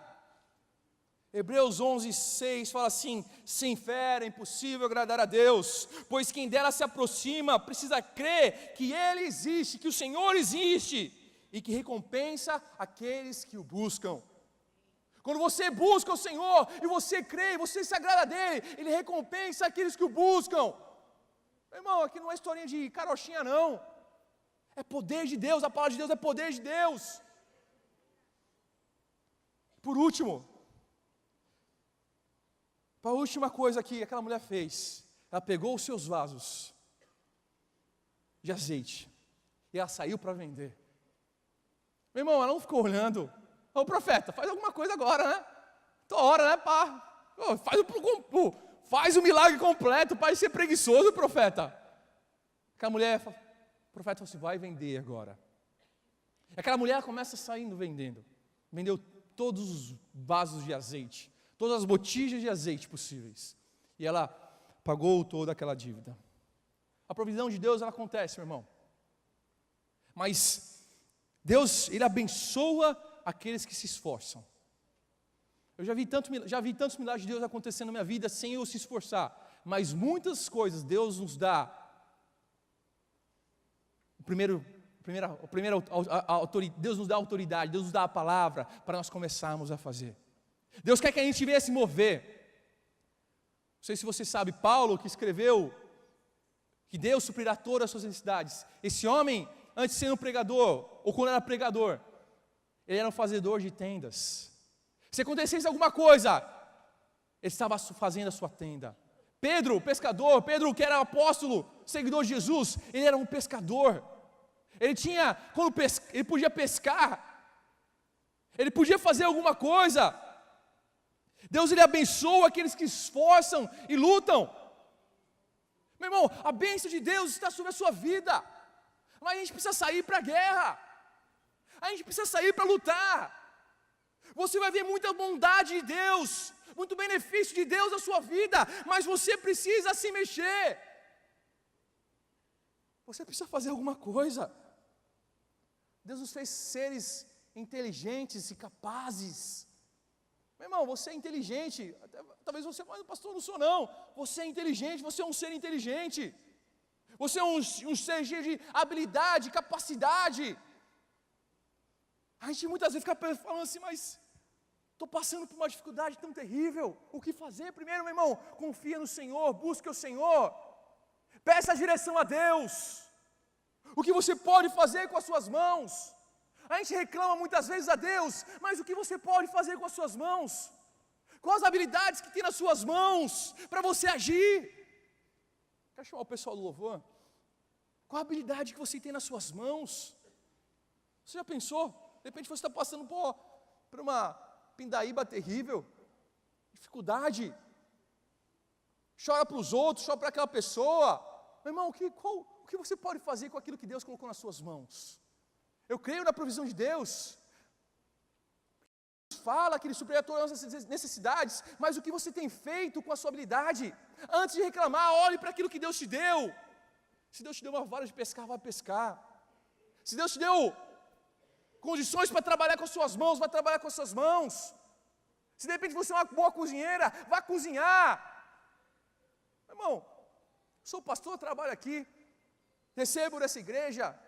[SPEAKER 1] Hebreus 11:6 fala assim, sem fé é impossível agradar a Deus, pois quem dela se aproxima precisa crer que Ele existe, que o Senhor existe, e que recompensa aqueles que o buscam. Quando você busca o Senhor, e você crê, você se agrada dEle, Ele recompensa aqueles que o buscam. Meu irmão, aqui não é historinha de carochinha não, é poder de Deus, a palavra de Deus é poder de Deus. Por último, a última coisa que aquela mulher fez, ela pegou os seus vasos de azeite, e ela saiu para vender. Meu irmão, ela não ficou olhando, profeta, faz alguma coisa agora, né? Tua hora, né, pá? Faz o milagre completo, para de ser preguiçoso, profeta. Aquela mulher, o profeta falou assim, vai vender agora. Aquela mulher começa saindo vendendo, vendeu todos os vasos de azeite, todas as botijas de azeite possíveis, e ela pagou toda aquela dívida. A provisão de Deus, ela acontece, meu irmão, mas Deus, Ele abençoa aqueles que se esforçam. Eu já vi tantos milagres de Deus acontecendo na minha vida sem eu se esforçar, mas muitas coisas Deus nos dá. Deus nos dá autoridade, Deus nos dá a palavra para nós começarmos a fazer. Deus quer que a gente venha se mover. Não sei se você sabe, Paulo que escreveu que Deus suprirá todas as suas necessidades. Esse homem, antes de ser um pregador, ou quando era pregador, ele era um fazedor de tendas. Se acontecesse alguma coisa, ele estava fazendo a sua tenda. Pedro, pescador, Pedro que era apóstolo, seguidor de Jesus, ele era um pescador. Ele podia pescar, ele podia fazer alguma coisa. Deus, Ele abençoa aqueles que esforçam e lutam. Meu irmão, a bênção de Deus está sobre a sua vida, mas a gente precisa sair para a guerra, a gente precisa sair para lutar. Você vai ver muita bondade de Deus, muito benefício de Deus na sua vida, mas você precisa se mexer, você precisa fazer alguma coisa. Deus nos fez seres inteligentes e capazes. Meu irmão, você é inteligente, talvez você, mas pastor, não sou não. Você é inteligente, você é um ser inteligente, você é um ser cheio de habilidade, capacidade. A gente muitas vezes fica falando assim, mas estou passando por uma dificuldade tão terrível, o que fazer? Primeiro, meu irmão, confia no Senhor, busque o Senhor, peça a direção a Deus, o que você pode fazer com as suas mãos. A gente reclama muitas vezes a Deus, mas o que você pode fazer com as suas mãos? Quais as habilidades que tem nas suas mãos para você agir? Quero chamar o pessoal do louvor. Qual a habilidade que você tem nas suas mãos? Você já pensou? De repente você está passando por uma pindaíba terrível, dificuldade, chora para os outros, chora para aquela pessoa. Meu irmão, o que você pode fazer com aquilo que Deus colocou nas suas mãos? Eu creio na provisão de Deus. Fala que Ele suprirá todas as necessidades, mas o que você tem feito com a sua habilidade? Antes de reclamar, olhe para aquilo que Deus te deu. Se Deus te deu uma vara de pescar, vai pescar. Se Deus te deu condições para trabalhar com as suas mãos, vai trabalhar com as suas mãos. Se de repente você é uma boa cozinheira, vá cozinhar. Meu irmão, sou pastor, trabalho aqui, recebo dessa igreja,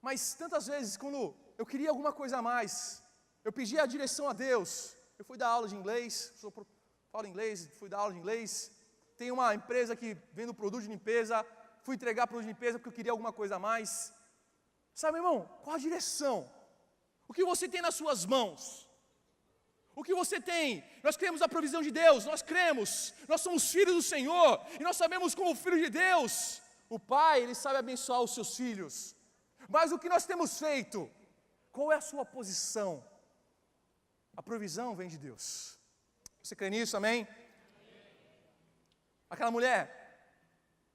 [SPEAKER 1] mas tantas vezes quando eu queria alguma coisa a mais, eu pedia a direção a Deus. Eu fui dar aula de inglês, falo inglês, fui dar aula de inglês. Tem uma empresa que vende produto de limpeza, fui entregar produto de limpeza porque eu queria alguma coisa a mais. Sabe, meu irmão, qual a direção? O que você tem nas suas mãos? O que você tem? Nós cremos na provisão de Deus, nós cremos, nós somos filhos do Senhor, e nós sabemos como filho de Deus, o Pai, Ele sabe abençoar os seus filhos. Mas o que nós temos feito? Qual é a sua posição? A provisão vem de Deus. Você crê nisso, amém? Aquela mulher,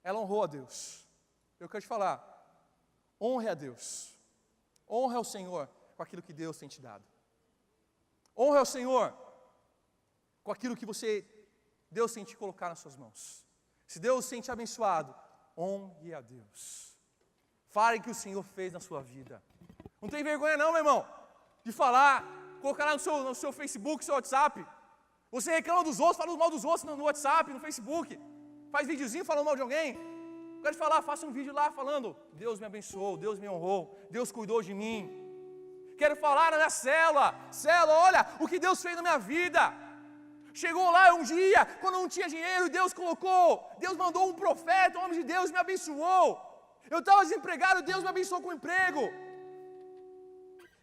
[SPEAKER 1] ela honrou a Deus. Eu quero te falar, honre a Deus. Honre ao Senhor com aquilo que Deus tem te dado. Honre ao Senhor com aquilo que Deus tem te colocar nas suas mãos. Se Deus tem te abençoado, honre a Deus. Fale o que o Senhor fez na sua vida. Não tem vergonha não, meu irmão, de falar, colocar lá no seu Facebook, no seu WhatsApp. Você reclama dos outros, fala mal dos outros no WhatsApp, no Facebook. Faz videozinho falando mal de alguém. Quero te falar, faça um vídeo lá falando, Deus me abençoou, Deus me honrou, Deus cuidou de mim. Quero falar na minha célula, olha o que Deus fez na minha vida. Chegou lá um dia, quando não tinha dinheiro, Deus mandou um profeta, um homem de Deus me abençoou. Eu estava desempregado, Deus me abençoou com um emprego.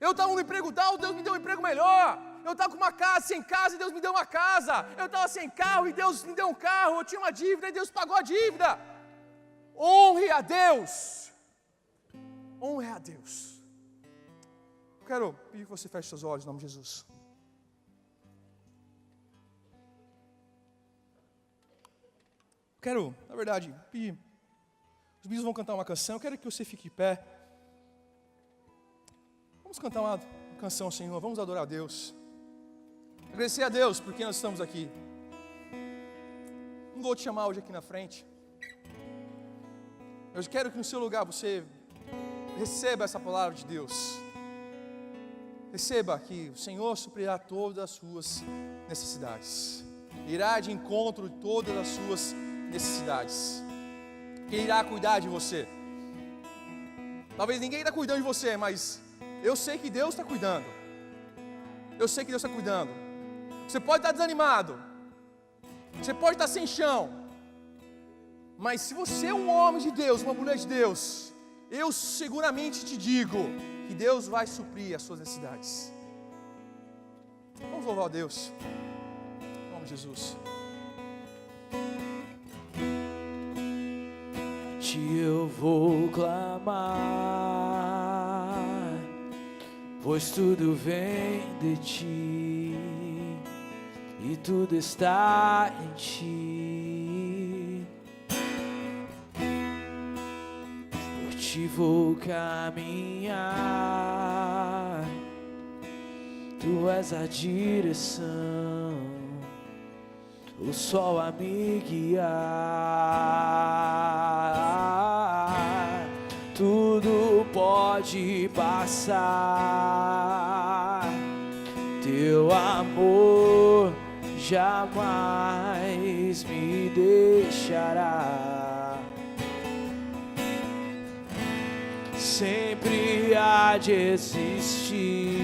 [SPEAKER 1] Eu estava no emprego tal, Deus me deu um emprego melhor. Eu estava com uma casa, sem casa, e Deus me deu uma casa. Eu estava sem carro, e Deus me deu um carro. Eu tinha uma dívida, e Deus pagou a dívida. Honre a Deus. Honre a Deus. Eu quero pedir que você feche seus olhos em nome de Jesus. Eu quero, na verdade, pedir. Os meninos vão cantar uma canção, eu quero que você fique de pé. Vamos cantar uma canção, Senhor, vamos adorar a Deus. Agradecer a Deus porque nós estamos aqui. Não vou te chamar hoje aqui na frente. Eu quero que no seu lugar você receba essa palavra de Deus. Receba que o Senhor suprirá todas as suas necessidades. Irá de encontro de todas as suas necessidades. Que irá cuidar de você. Talvez ninguém está cuidando de você, mas eu sei que Deus está cuidando. Eu sei que Deus está cuidando. Você pode estar desanimado. Você pode estar sem chão. Mas se você é um homem de Deus, uma mulher de Deus, eu seguramente te digo que Deus vai suprir as suas necessidades. Vamos louvar a Deus. Em nome de Jesus.
[SPEAKER 2] Eu vou clamar, pois tudo vem de ti e tudo está em ti. Por ti vou caminhar, tu és a direção, o sol a me guiar. Tudo pode passar, teu amor jamais me deixará. Sempre há de existir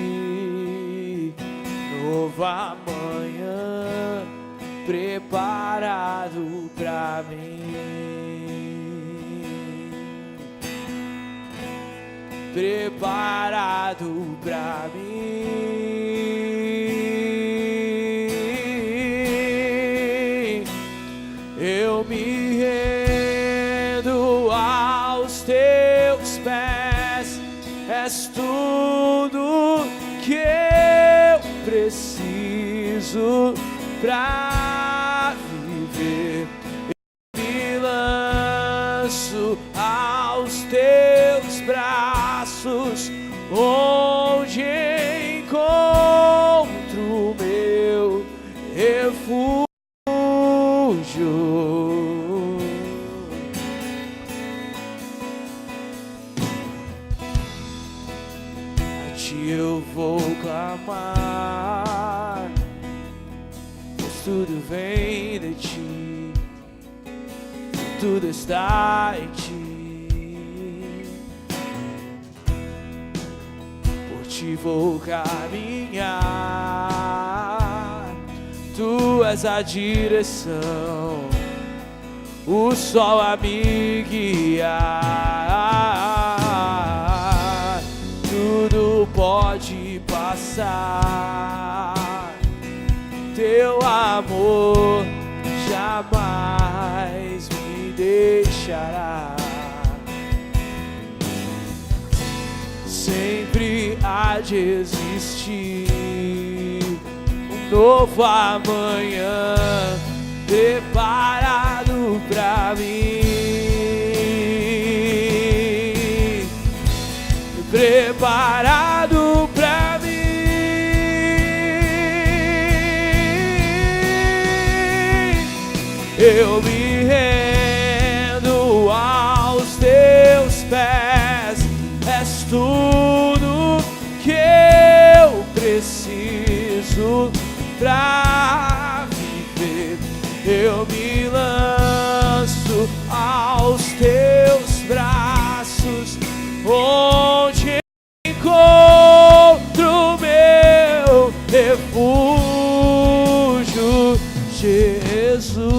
[SPEAKER 2] novo amanhã preparado pra mim. preparado pra mim. Eu me rendo aos teus pés, és tudo que eu preciso pra viver. Eu me lanço aos teus braços, onde encontro o meu refúgio. A ti eu vou clamar, pois tudo vem de ti, tudo está em ti. Por ti vou caminhar, tu és a direção, o sol a me guiar. Tudo pode passar, teu amor jamais me deixará. Sempre há de existir um novo amanhã preparado pra mim, preparado pra mim. Eu me rendo aos teus pés, és tudo que eu preciso pra viver. Eu me lanço aos teus braços, onde encontro meu refúgio, Jesus.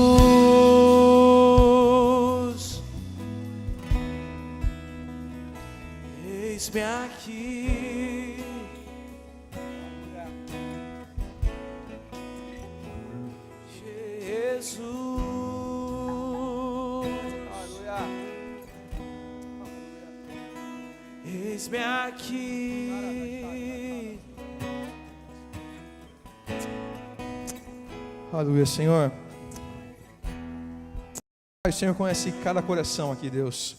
[SPEAKER 2] Eis-me aqui, Jesus. Aleluia. Eis-me aqui.
[SPEAKER 1] Aleluia, Senhor. Pai, o Senhor conhece cada coração aqui, Deus.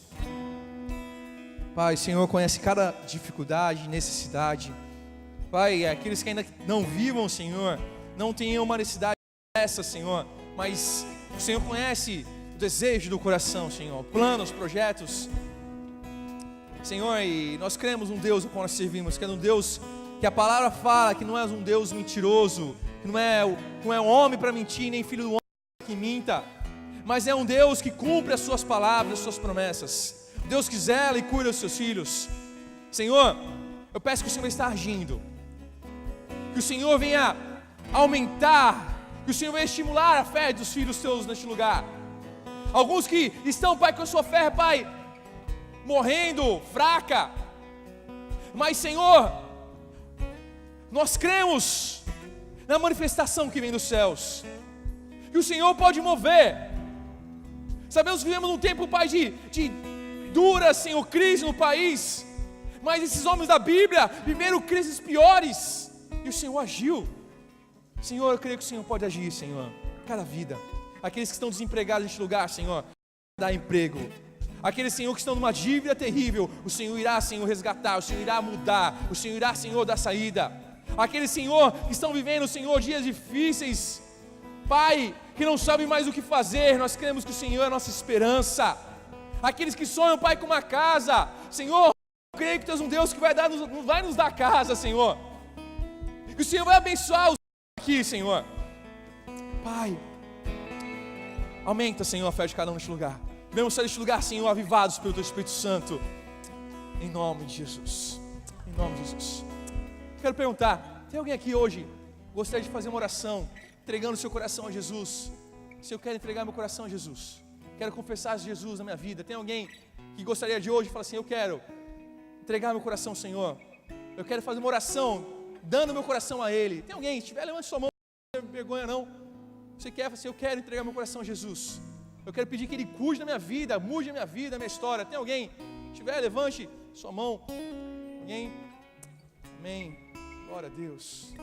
[SPEAKER 1] Pai, o Senhor conhece cada dificuldade, necessidade. Pai, aqueles que ainda não vivam, Senhor, não tenham uma necessidade dessa, Senhor, mas o Senhor conhece o desejo do coração, Senhor, planos, projetos. Senhor, e nós cremos num Deus ao qual nós servimos, que é um Deus que a palavra fala que não é um Deus mentiroso, que não é um homem para mentir, nem filho do homem que minta, mas é um Deus que cumpre as suas palavras, as suas promessas. Deus que zela e cuida dos seus filhos. Senhor, eu peço que o Senhor está agindo, que o Senhor venha aumentar, que o Senhor venha estimular a fé dos filhos teus neste lugar. Alguns que estão, Pai, com a sua fé, Pai, morrendo, fraca, mas Senhor, nós cremos na manifestação que vem dos céus, que o Senhor pode mover. Sabemos que vivemos num tempo, Pai, de dura, Senhor, crise no país, mas esses homens da Bíblia viveram crises piores, e o Senhor agiu. Senhor, eu creio que o Senhor pode agir, Senhor, cada vida. Aqueles que estão desempregados neste lugar, Senhor, dá emprego. Aqueles, Senhor, que estão numa dívida terrível, o Senhor irá, Senhor, resgatar, o Senhor irá mudar, o Senhor irá, Senhor, dar saída. Aqueles, Senhor, que estão vivendo, Senhor, dias difíceis, Pai, que não sabem mais o que fazer, nós cremos que o Senhor é a nossa esperança. Aqueles que sonham, Pai, com uma casa, Senhor, eu creio que Tu és um Deus que vai nos dar casa, Senhor. Que o Senhor vai abençoar os aqui, Senhor. Pai, aumenta, Senhor, a fé de cada um neste lugar. Venhamos sair deste lugar, Senhor, avivados pelo Teu Espírito Santo. Em nome de Jesus. Em nome de Jesus. Quero perguntar, tem alguém aqui hoje que gostaria de fazer uma oração, entregando o seu coração a Jesus? Se eu quero entregar meu coração a Jesus, quero confessar Jesus na minha vida. Tem alguém que gostaria de hoje falar assim, eu quero entregar meu coração ao Senhor. Eu quero fazer uma oração, dando meu coração a Ele. Tem alguém? Se tiver, levante sua mão, não tem vergonha não. Você quer, assim, eu quero entregar meu coração a Jesus. Eu quero pedir que Ele cuide da minha vida, mude a minha vida, a minha história. Tem alguém? Se tiver, levante sua mão. Alguém? Amém. Glória a Deus.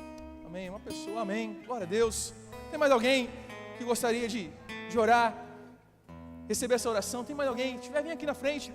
[SPEAKER 1] Amém. Uma pessoa, amém. Glória a Deus. Tem mais alguém que gostaria de orar, receber essa oração? Tem mais alguém? Se tiver, vem aqui na frente.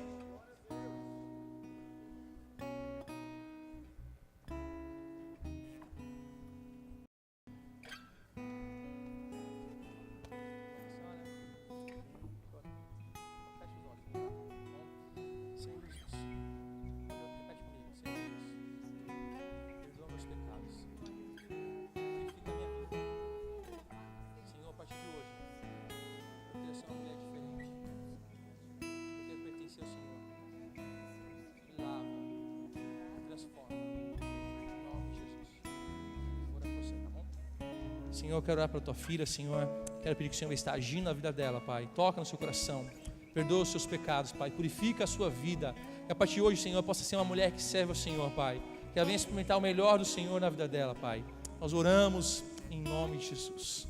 [SPEAKER 1] Senhor, eu quero orar para a tua filha, Senhor. Quero pedir que o Senhor esteja agindo na vida dela, Pai. Toca no seu coração. Perdoa os seus pecados, Pai. Purifica a sua vida. Que a partir de hoje, Senhor, possa ser uma mulher que serve ao Senhor, Pai. Que ela venha experimentar o melhor do Senhor na vida dela, Pai. Nós oramos em nome de Jesus.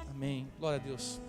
[SPEAKER 1] Amém. Glória a Deus.